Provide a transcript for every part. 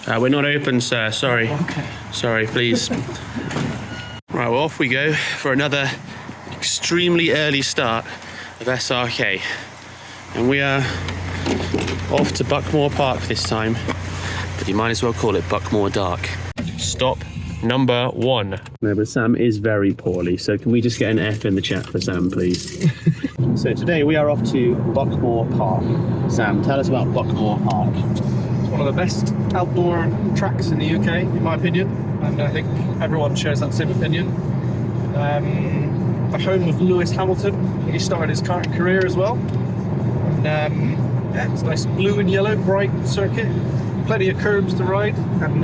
We're not open, sir. Sorry. Okay. Sorry, please. Right, well, off we go for another extremely early start of SRK. And we are off to Buckmore Park this time, but you might as well call it Buckmore Dark. Stop number 1. No, but Sam is very poorly, so can we just get an F in the chat for Sam, please? So today we are off to Buckmore Park. Sam, tell us about Buckmore Park. It's one of the best outdoor tracks in the UK, in my opinion, and I think everyone shares that same opinion. The home of Lewis Hamilton. He started his karting career as well. And yeah, it's a nice blue and yellow, bright circuit. Plenty of curbs to ride. And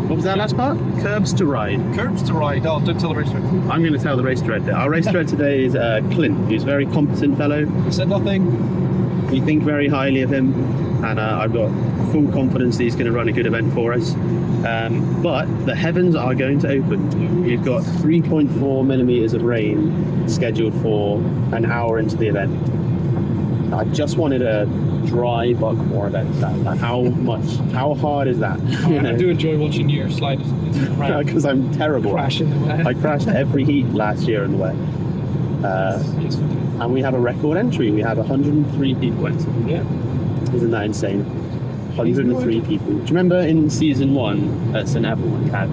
What was that last part? Curbs to ride. Curbs to ride. Oh, don't tell the race director. I'm going to tell the race director. Our race director today is Clint, who's a very competent fellow. He said nothing. We think very highly of him, and I've got full confidence that he's going to run a good event for us. But the heavens are going to open. We've got 3.4 millimeters of rain scheduled for an hour into the event. I just wanted a dry Buckmore event. How hard is that? I do enjoy watching you slide around. Because I'm terrible. Crash in the wet. I crashed every heat last year in the wet. And we have a record entry. We have 103 people entering. Yeah. Isn't that insane? 103 people. Do you remember in season 1 at St Evelyn we had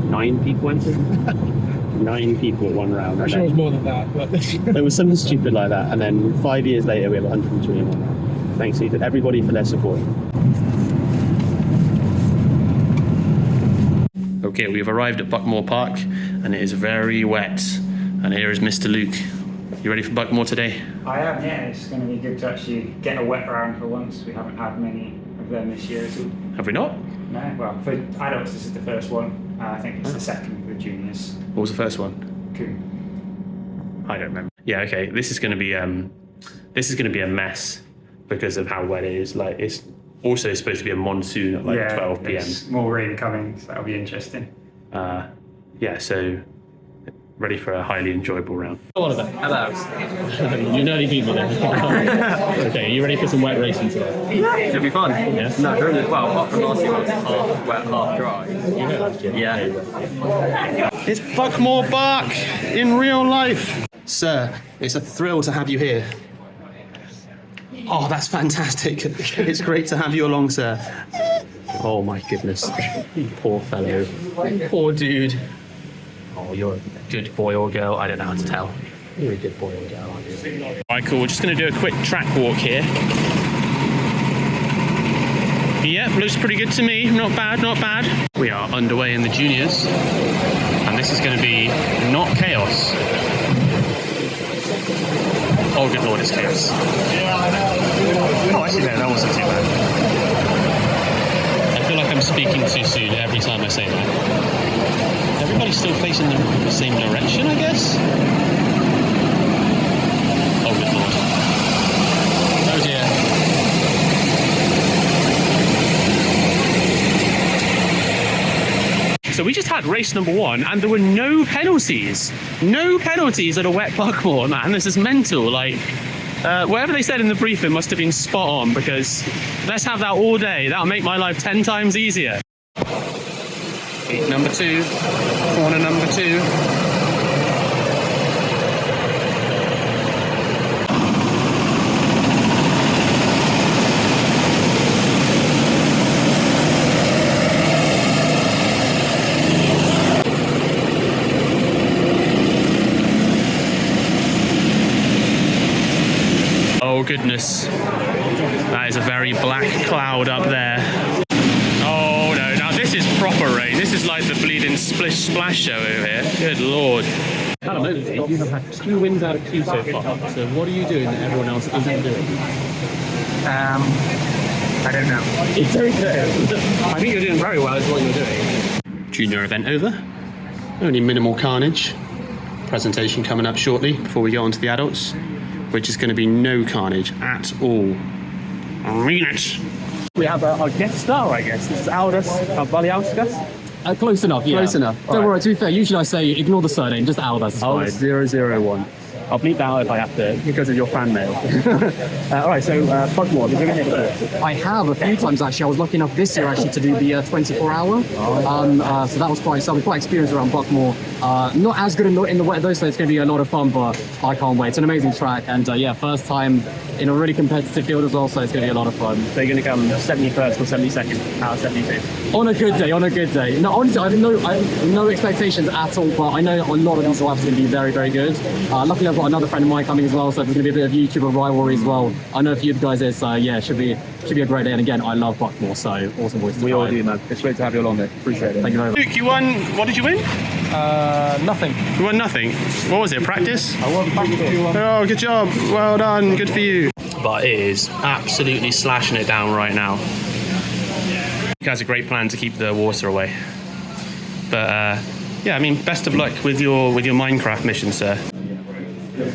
9 people entering? 9 people at one round. I'm sure it was more than that, but there was something stupid like that, and then 5 years later we have 103 in one round. Thanks to everybody for their support. Okay, we've arrived at Buckmore Park and it is very wet, and here is Mr. Luke. You ready for Buckmore today? I am, yeah. It's going to be good to actually get a wet round for once. We haven't had many of them this year at all. Have we not? No, well, for adults this is the first one. I think it's the second for juniors. What was the first one? Cool. I don't remember. Yeah, okay. This is going to be a mess because of how wet it is. Like, it's also supposed to be a monsoon at like 12 p.m. There's more rain coming, so that'll be interesting. Yeah, so ready for a highly enjoyable round. All of it. Hello. You nearly beat me then. Okay, are you ready for some wet racing today? Should be fun. Yeah. No, during the, well, apart from last year, it was half wet, half dry. You know last year. Yeah. It's Buckmore Park in real life. Sir, it's a thrill to have you here. Oh, that's fantastic. It's great to have you along, sir. Oh my goodness. Poor fellow. Poor dude. Oh, you're a good boy or girl. I don't know how to tell. You're a good boy or girl, aren't you? Alright, cool. We're just going to do a quick track walk here. Yep, looks pretty good to me. Not bad, not bad. We are underway in the juniors. And this is going to be not chaos. Oh, good lord, it's chaos. Oh, actually, no, that wasn't too bad. I feel like I'm speaking too soon every time I say that. Everybody's still facing the same direction, I guess? Oh, good lord. Oh, dear. So we just had race number 1 and there were no penalties. No penalties at a wet Buckmore, man. This is mental. Like, whatever they said in the briefing must have been spot on, because let's have that all day. That'll make my life 10 times easier. Gate number 2, corner number 2. Oh goodness, that is a very black cloud up there. Oh no, now this is proper rain. This is like the bleeding splish splash show over here. Good lord. At the moment, you have had 2 wins out of 2 so far. So what are you doing that everyone else isn't doing? I don't know. It's very good. I think you're doing very well is what you're doing. Junior event over. Only minimal carnage. Presentation coming up shortly before we go on to the adults, which is going to be no carnage at all. I mean it. We have our guest star, I guess. This is Aldous Baliauskas. Close enough, yeah. Close enough. Don't worry, to be fair, usually I say ignore the surname, just Aldous is fine. 001. I'll bleep that out if I have to because of your fan mail. All right, so Buckmore, have you been here before? I have a few times actually. I was lucky enough this year actually to do the 24-hour. So that was quite experienced around Buckmore. Not as good in the wet though, so it's going to be a lot of fun, but I can't wait. It's an amazing track, and yeah, first time in a really competitive field as well, so it's going to be a lot of fun. So you're going to come 71st or 72nd out of 72? On a good day. No, honestly, I have no expectations at all, but I know a lot of these laps are going to be very, very good. Luckily, I've got another friend of mine coming as well, so there's going to be a bit of YouTuber rivalry as well. I know a few of you guys is, so yeah, should be a great day. And again, I love Buckmore, so awesome voice. We all do, man. It's great to have you along there. Appreciate it. Thank you very much. Luke, you won. What did you win? Nothing. You won nothing. What was it? Practice? I won practice 2-1. Oh, good job. Well done. Good for you. But it is absolutely slashing it down right now. He has a great plan to keep the water away. But yeah, I mean, best of luck with your Minecraft mission, sir.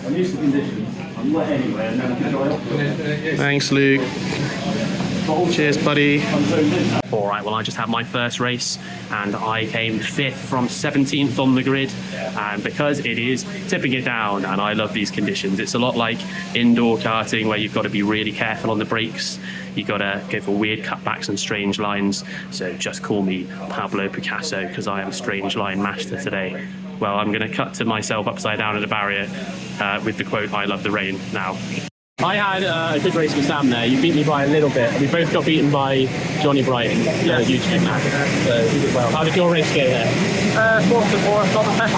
I'm used to conditions. I'm not anywhere, and then enjoy it. Thanks, Luke. Cheers, buddy. All right, well, I just had my first race and I came 5th from 17th on the grid. And because it is tipping it down and I love these conditions, it's a lot like indoor karting where you've got to be really careful on the brakes. You've got to go for weird cutbacks and strange lines. So just call me Pablo Picasso because I am strange line master today. Well, I'm going to cut to myself upside down at a barrier with the quote, "I love the rain" now. I had a good race with Sam there. You beat me by a little bit. We both got beaten by Johnny Brighton, the YouTube man. So he did well. How did your race go there? 4th to 4th, not the best.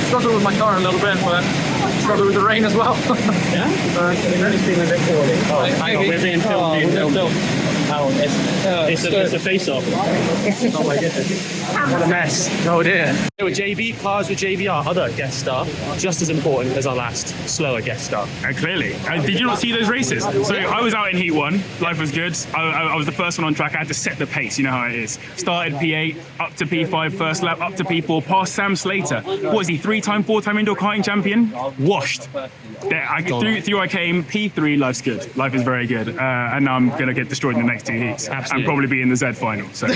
Struggled with my car a little bit, but struggled with the rain as well. Yeah? It's been a bit poorly. Oh, hang on, we're being filmed. It's a face-off. Oh my goodness. What a mess. Oh dear. So JB cars with JB, our other guest star, just as important as our last slower guest star. Clearly. Did you not see those races? So I was out in Heat 1. Life was good. I was the first one on track. I had to set the pace. You know how it is. Started P8, up to P5 first lap, up to P4, past Sam Slater. What is he, 3-time, 4-time indoor karting champion? Washed. Through I came, P3, life's good. Life is very good. And now I'm going to get destroyed in the next 2 heats. Absolutely. And probably be in the Z final. So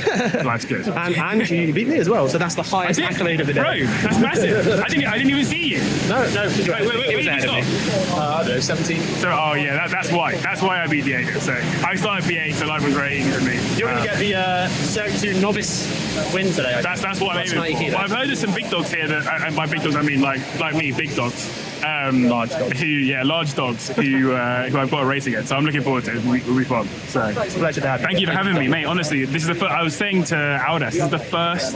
life's good. And you beat me as well, so that's the highest accolade of the day. Bro, that's massive. I didn't even see you. No. Wait, was ahead of me. I don't know, 17. So, oh yeah, that's why. That's why I beat the 8. So I started P8, so life was very easy for me. You're going to get the Circuit 2 novice win today. That's what I'm aiming for. Well, I've heard of some big dogs here that, and by big dogs I mean like me, big dogs. Large dogs. Large dogs who I've got a race against. So I'm looking forward to it. It'll be fun. So it's a pleasure to have you. Thank you for having me, mate. Honestly, this is the first. I was saying to Aldas, this is the first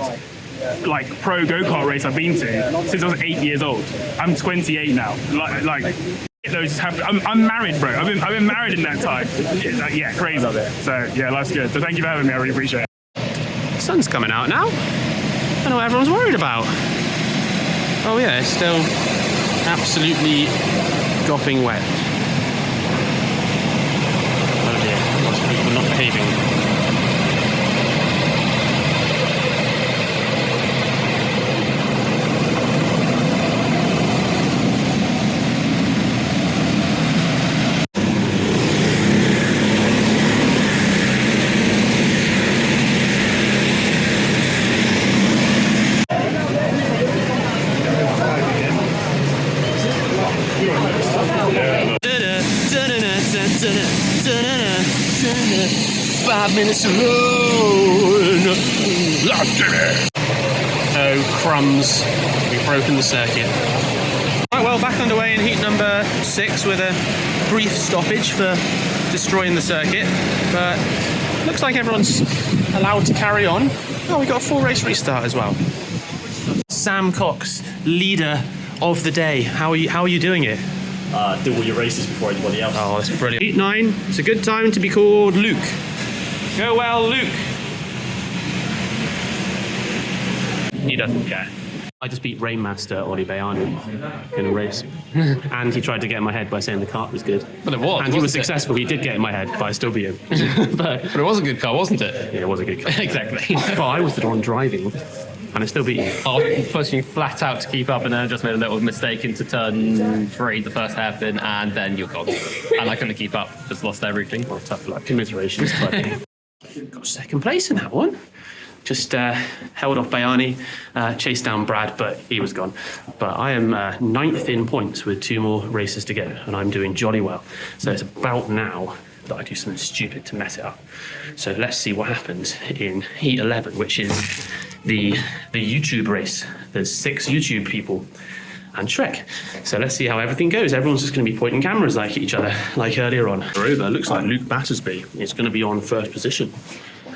pro go-kart race I've been to since I was 8 years old. I'm 28 now. I'm married, bro. I've been married in that time. Yeah, crazy. So yeah, life's good. So thank you for having me. I really appreciate it. Sun's coming out now. I don't know what everyone's worried about. Oh yeah, it's still absolutely dropping wet. Oh dear, lots of people not behaving. Oh, crumbs. We've broken the circuit. Right, well, back underway in heat number 6 with a brief stoppage for destroying the circuit. But looks like everyone's allowed to carry on. Oh, we got a full race restart as well. Sam Cox, leader of the day. How are you doing it? Do all your races before anybody else. Oh, that's brilliant. Heat 9, it's a good time to be called Luke. Go well, Luke. He doesn't care. I just beat Rainmaster Oli Bayani in a race. And he tried to get in my head by saying the kart was good. But it was. And he was successful. He did get in my head, but I still beat him. but it was a good car, wasn't it? Yeah, it was a good car. Exactly. But I was the one driving. And I still beat you. I was pushing flat out to keep up, and then I just made a little mistake into turn 3, the first hairpin, and then you're gone. And I couldn't keep up, just lost everything. Well, tough luck. Commiserations, but got second place in that one. Just held off Bayani, chased down Brad, but he was gone. But I am 9th in points with 2 more races to go, and I'm doing jolly well. So it's about now that I do something stupid to mess it up. So let's see what happens in Heat 11, which is the YouTube race. There's 6 YouTube people and Shrek. So let's see how everything goes. Everyone's just going to be pointing cameras like at each other, like earlier on. Over, looks like Luke Battersby is going to be on 1st position.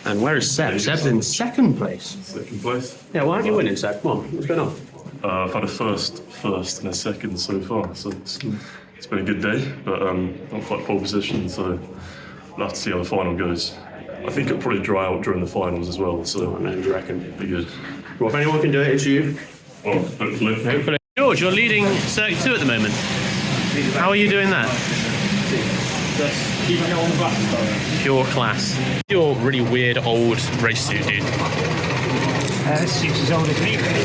And where is Seb? Seb's in 2nd place. 2nd place. Yeah, why aren't you winning, Seb? Come on, what's going on? I've had a first, and a 2nd so far, so it's been a good day, but not quite pole position, so we'll have to see how the final goes. I think it'll probably dry out during the finals as well, so I do reckon. Be good. Well, if anyone can do it, it's you. Well, hopefully. Hopefully. George, you're leading Circuit 2 at the moment. How are you doing that? Just keeping it on the back. Pure class. Your really weird old race suit, dude. This suit's as old as me, really.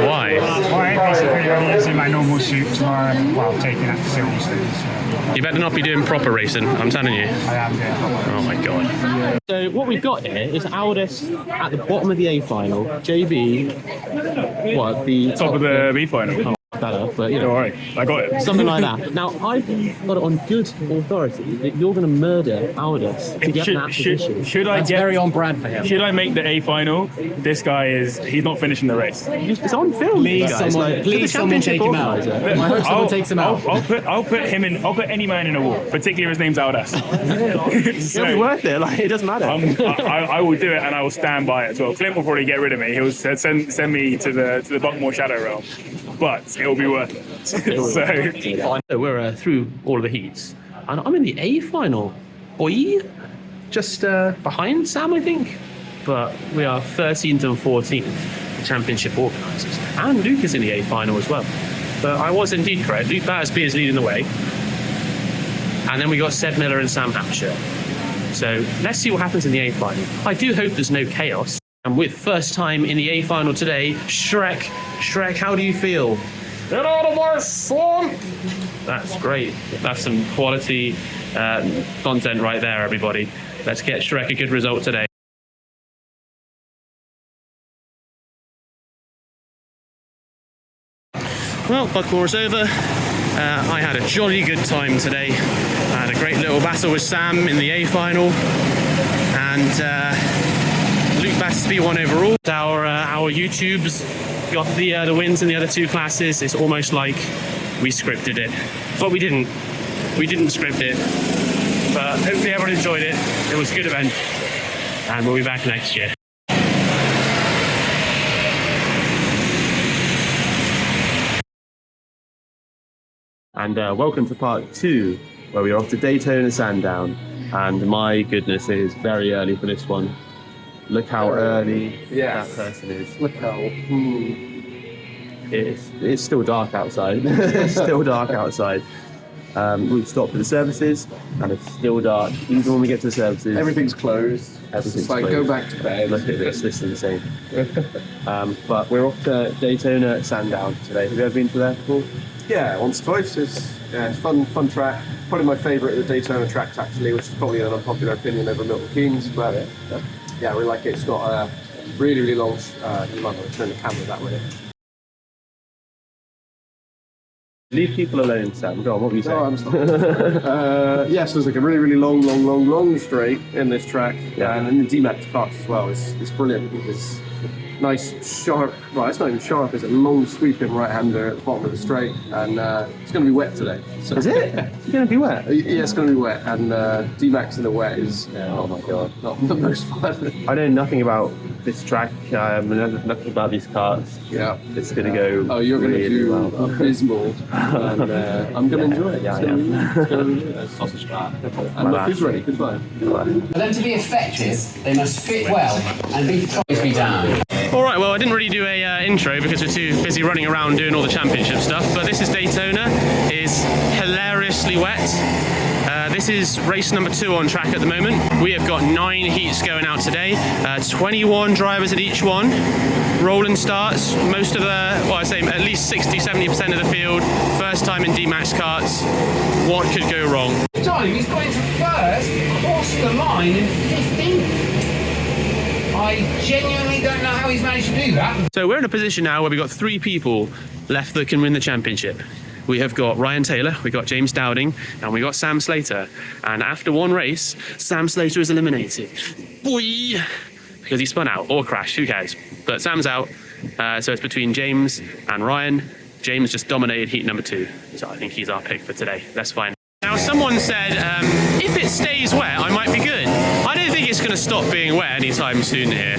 Why? Well, basically, I'm using my normal suit tomorrow while taking that to Silverstone. So. You better not be doing proper racing, I'm telling you. I am doing proper. Oh my god. So what we've got here is Aldous at the bottom of the A final, JB, what, the Top of the B final. Oh, better, but you know. Don't worry, I got it. Something like that. Now, I've got it on good authority that you're going to murder Aldous to get that position. Should I That's get very on brand for him. Should I make the A final? This guy he's not finishing the race. It's on film. Please, guys. someone, please someone take him out. I hope someone takes him out. I'll put him in. I'll put any man in a wall, particularly if his name's Aldous. It'll be worth it. Like, it doesn't matter. I will do it, and I will stand by it as well. Clint will probably get rid of me. He'll send me to the Buckmore Shadow Realm, but it will be worth it. So we're through all of the heats, and I'm in the A final, boy, just behind Sam, I think. But we are 13th and 14th, the championship organisers, and Luke is in the A final as well. But I was indeed correct. Luke Battersby is leading the way, and then we got Seb Miller and Sam Hampshire. So let's see what happens in the A final. I do hope there's no chaos. And with first time in the A final today, Shrek, how do you feel? Get out of my swamp! That's great. That's some quality content right there, everybody. Let's get Shrek a good result today. Well, Buckmore's over. I had a jolly good time today. I had a great little battle with Sam in the A final, and Luke Battersby won overall. Our YouTubes got the wins in the other 2 classes. It's almost like we scripted it, but we didn't. We didn't script it, but hopefully everyone enjoyed it. It was a good event, and we'll be back next year. And welcome to part 2, where we're off to Daytona Sandown. And my goodness, it is very early for this one. Look how early that person is. Look how... It's still dark outside. It's still dark outside. We've stopped for the services, and it's still dark. Even when we get to the services, Everything's closed. everything's It's like, closed. go back to bed. Look at this is insane. But we're off to Daytona Sandown today. Have you ever been to there before? Yeah, once or twice. It's fun track. Probably my favourite of the Daytona tracks, actually, which is probably an unpopular opinion over Milton Keynes. But yeah, we like it. It's got a really long. You might want to turn the camera that way. Leave people alone, Sam. Go on, what were you saying? Oh, I'm sorry. Yes, there's like a really long straight in this track, Yeah. and in the D-Max karts as well. It's brilliant because nice sharp. Well, it's not even sharp. It's a long sweeping right-hander at the bottom of the straight, and it's going to be wet today. So, Is it? It's going to be wet? Yeah, it's going to be wet, and D-Max in the wet is Oh my god. not the most fun. I know nothing about this track. I know nothing about these karts. Yeah, It's going to go. Oh, you're going to really do well. abysmal, and I'm going to enjoy it. Yeah, It's I gonna am. be sausage bar. My And my bad. food's ready. Goodbye. For them to be effective, they must fit well and be down. All right, well, I didn't really do a intro because we're too busy running around doing all the championship stuff, but this is Daytona. It's hilariously wet. This is race number 2 on track at the moment. We have got 9 heats going out today, 21 drivers at each one, rolling starts, most of the, well, I'd say at least 60-70% of the field, first time in D-Max karts. What could go wrong? Time he's going to first, cross the line in 15th. I genuinely don't know how he's managed to do that. So we're in a position now where we've got 3 people left that can win the championship. We have got Ryan Taylor, we got James Dowding, and we got Sam Slater. And after one race, Sam Slater is eliminated. Boy! Because he spun out or crashed, who cares? But Sam's out, so it's between James and Ryan. James just dominated heat number 2, so I think he's our pick for today. That's fine. Now, someone said, if it stays wet, I might be good. I don't think it's going to stop being wet anytime soon here.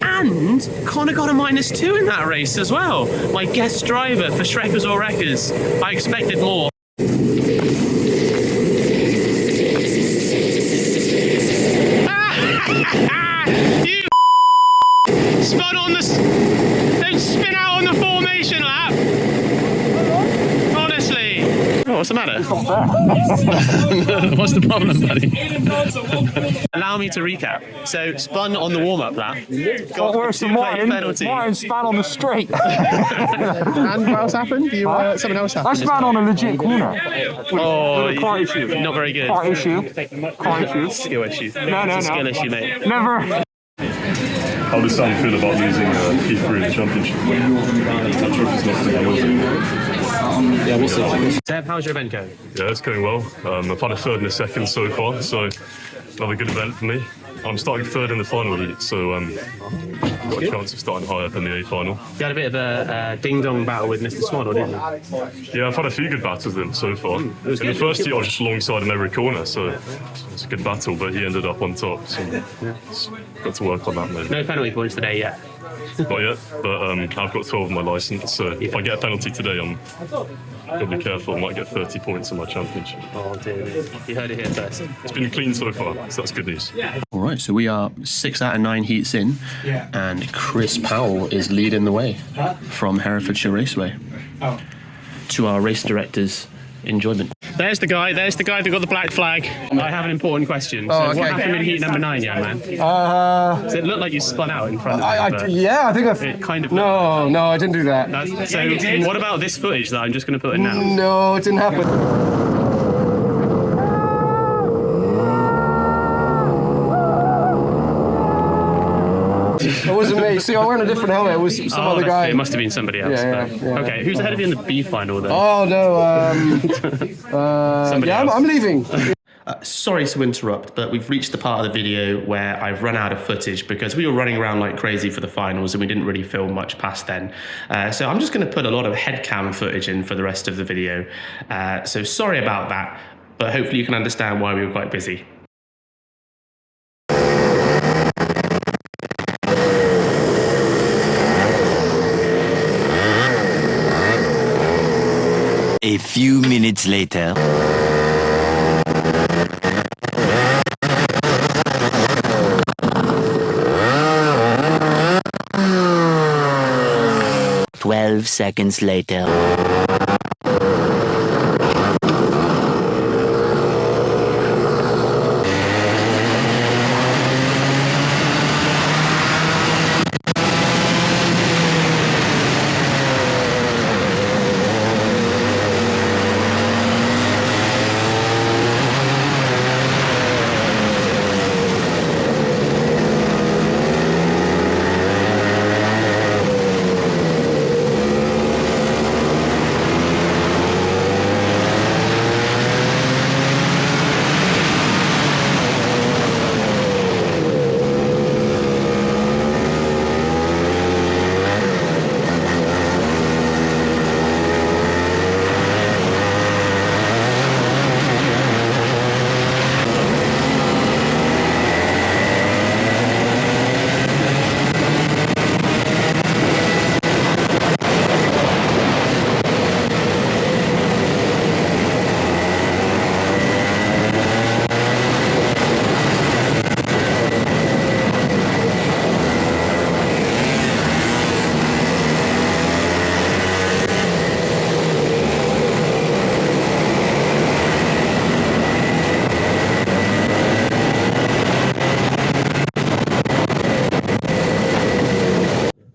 And Connor got a -2 in that race as well. My guest driver for Shrekkers or Wreckers. I expected more. You spun on the... Don't spin out on the formation lap. Honestly. Oh, what's the matter? What's the problem, buddy? Allow me to recap. So, spun on the warm-up lap. Got Worse than Martin. Martin span on the straight. And what else happened? Something else happened. I span on a legit corner. Oh, Car issue. Not very good. Car issue. Car issue. Skill issue. No. Skill issue, mate. Never. How does Sam feel about losing P3 in the championship? That trophy's not to be Yeah, we'll see. Seb, how's your event going? Yeah, it's going well. I've had a 3rd and a 2nd so far, so another good event for me. I'm starting 3rd in the final heat, so got a chance of starting higher than the A final. You had a bit of a ding-dong battle with Mr. Swaddle, didn't you? Yeah, I've had a few good battles with him so far. In the first heat, I was just alongside him every corner, so it's a good battle, but he ended up on top, so got to work on that maybe. No penalty points today yet. Not yet, but I've got 12 on my licence, so if I get a penalty today, I'm got to be careful. I might get 30 points on my championship. Oh dear, you heard it here first. It's been clean so far, so that's good news. All right, so we are 6 out of 9 heats in, and Chris Powell is leading the way from Herefordshire Raceway to our race director's enjoyment. There's the guy that got the black flag. I have an important question. So what happened in heat number 9, young man? Does it look like you spun out in front of me? Yeah, I think I've... It kind of... No, I didn't do that. So what about this footage that I'm just going to put in now? No, it didn't happen. It wasn't me. See, I wearing a different helmet. It was some other guy. It must have been somebody else. Yeah. Okay, who's ahead of you in the B final then? Oh, no. I'm leaving. Sorry to interrupt, but we've reached the part of the video where I've run out of footage because we were running around like crazy for the finals and we didn't really film much past then. So I'm just going to put a lot of head cam footage in for the rest of the video. So sorry about that, but hopefully you can understand why we were quite busy. A few minutes later. Seconds later.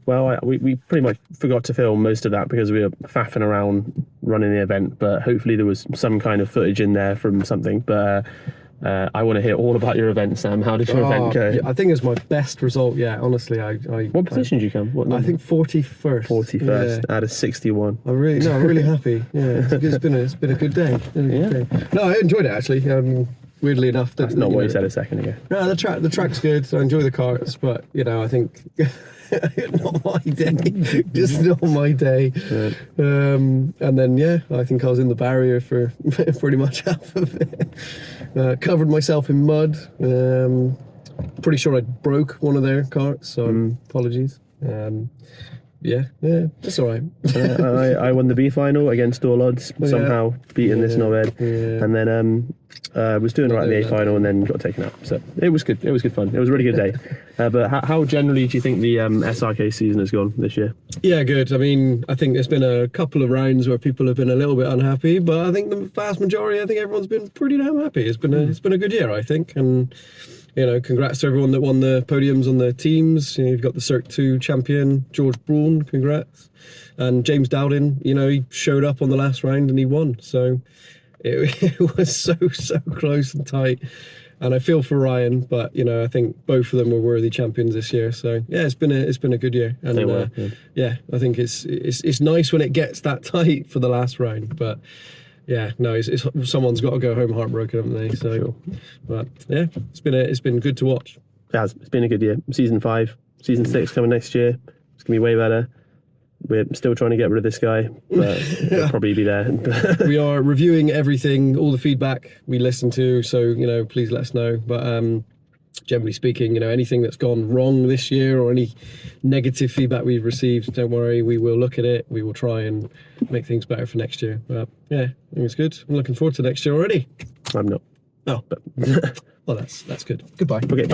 Well, we pretty much forgot to film most of that because we were faffing around running the event, but hopefully there was some kind of footage in there from something. But I want to hear all about your event, Sam. How did your event go? Yeah, I think it's my best result yet. Honestly, What position did you come? What I number? think 41st. 41st out of 61. I'm really happy. Yeah, it's been a good day. No, I enjoyed it actually. Weirdly enough, that's not what you said a second ago. No, the track's good. I enjoy the karts, but I think not my day. Just not my day. Right. And then I think I was in the barrier for pretty much half of it. Covered myself in mud. Pretty sure I broke one of their karts, so apologies. Yeah, that's all right. I won the B final against all odds, somehow beating this knobhead, and then was doing all right in the A final, and then got taken out. So it was good. It was good fun. It was a really good day. But how generally do you think the SRK season has gone this year? Yeah, good. I mean, I think there's been a couple of rounds where people have been a little bit unhappy, but I think the vast majority, I think everyone's been pretty damn happy. It's been a good year, I think, and. Congrats to everyone that won the podiums on the teams. You've got the SRK 2 champion, George Braun, congrats. And James Dowding, he showed up on the last round and he won. So it was so close and tight. And I feel for Ryan, but I think both of them were worthy champions this year. So yeah, it's been a good year. And I think it's nice when it gets that tight for the last round. But yeah, no, it's someone's got to go home heartbroken, haven't they? So, sure. But yeah, it's been good to watch. Yeah, it's been a good year. Season 5, Season 6 coming next year. It's gonna be way better. We're still trying to get rid of this guy, but he'll probably be there. We are reviewing everything, all the feedback we listen to. So please let us know. But generally speaking, anything that's gone wrong this year or any negative feedback we've received, don't worry, we will look at it. We will try and make things better for next year. But yeah, I think it's good. I'm looking forward to next year already. I'm not. Oh, but well, that's good. Goodbye. Okay. Bye.